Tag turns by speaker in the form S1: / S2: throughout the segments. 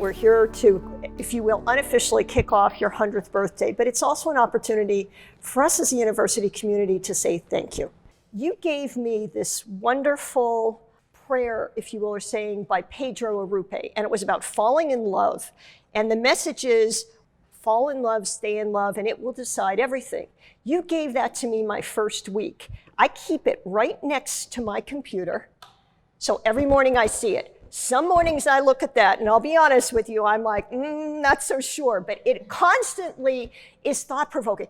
S1: We're here to, if you will, unofficially kick off your 100th birthday, but it's also an opportunity for us as a university community to say thank you. You gave me this wonderful prayer, if you will, or saying by Pedro Arrupe, and it was about falling in love. And the message is, fall in love, stay in love, and it will decide everything. You gave that to me my first week. I keep it right next to my computer, so every morning I see it. Some mornings I look at that, and I'll be honest with you, I'm like, not so sure, but it constantly is thought-provoking.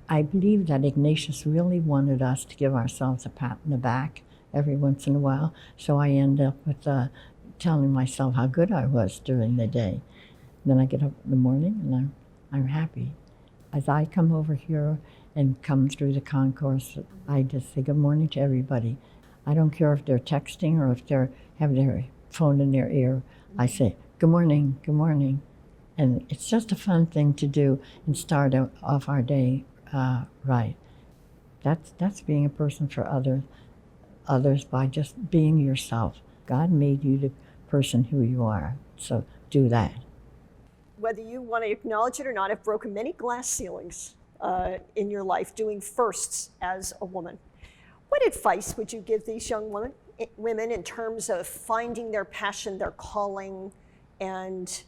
S2: I believe that Ignatius really wanted us to give ourselves a pat on the back every once in a while, so I end up with telling myself how good I was during the day. Then I get up in the morning and I'm happy. As I come over here and come through the concourse, I just say good morning to everybody. I don't care if they're texting or if they have their phone in their ear. I say, good morning, good morning. And it's just a fun thing to do and start off our day right. That's being a person for others by just being yourself. God made you the person who you are, so do that.
S1: Whether you want to acknowledge it or not, I've broken many glass ceilings in your life doing firsts as a woman. What advice would you give these young women in terms of finding their passion, their calling, and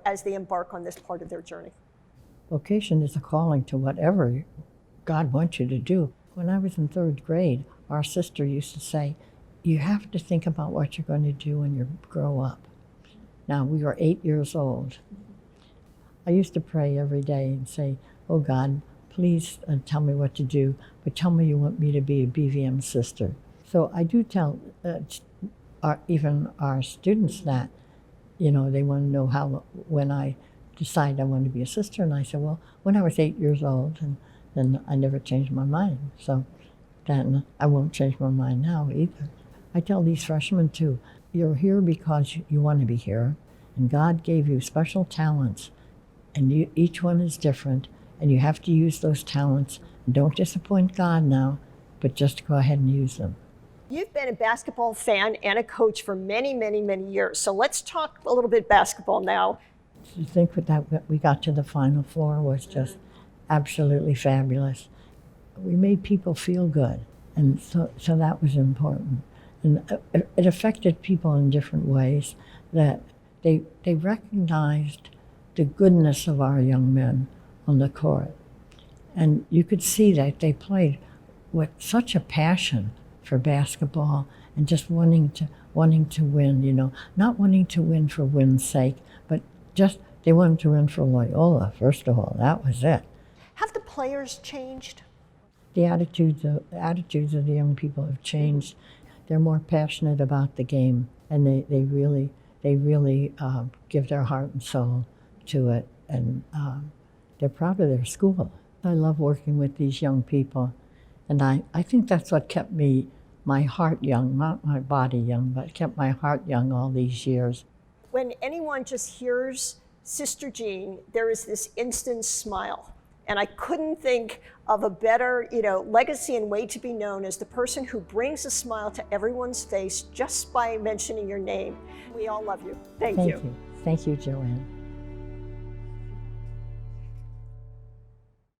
S1: as they embark on this part of their journey?
S2: Vocation is a calling to whatever God wants you to do. When I was in 3rd grade, our sister used to say, you have to think about what you're going to do when you grow up. Now, we were 8 years old. I used to pray every day and say, oh God, please tell me what to do, but tell me you want me to be a BVM sister. So I do tell even our students that, they want to know when I decide I want to be a sister. And I said, well, when I was 8 years old, and then I never changed my mind. So then I won't change my mind now either. I tell these freshmen too, you're here because you want to be here, and God gave you special talents, and each one is different, and you have to use those talents. And don't disappoint God now, but just go ahead and use them.
S1: You've been a basketball fan and a coach for many, many, many years. So let's talk a little bit basketball now.
S2: To think that we got to the Final Four was just absolutely fabulous. We made people feel good, and so that was important. And it affected people in different ways, that they recognized the goodness of our young men on the court. And you could see that they played with such a passion for basketball and just wanting to win, not wanting to win for win's sake, but just they wanted to win for Loyola, first of all. That was it.
S1: Have the players changed?
S2: The attitudes of the young people have changed. They're more passionate about the game, and they really give their heart and soul to it, and they're proud of their school. I love working with these young people, and I think that's what kept my heart young, not my body young, but kept my heart young all these years.
S1: When anyone just hears Sister Jean, there is this instant smile. And I couldn't think of a better, legacy and way to be known as the person who brings a smile to everyone's face just by mentioning your name. We all love you. Thank you.
S2: Thank you, Joanne.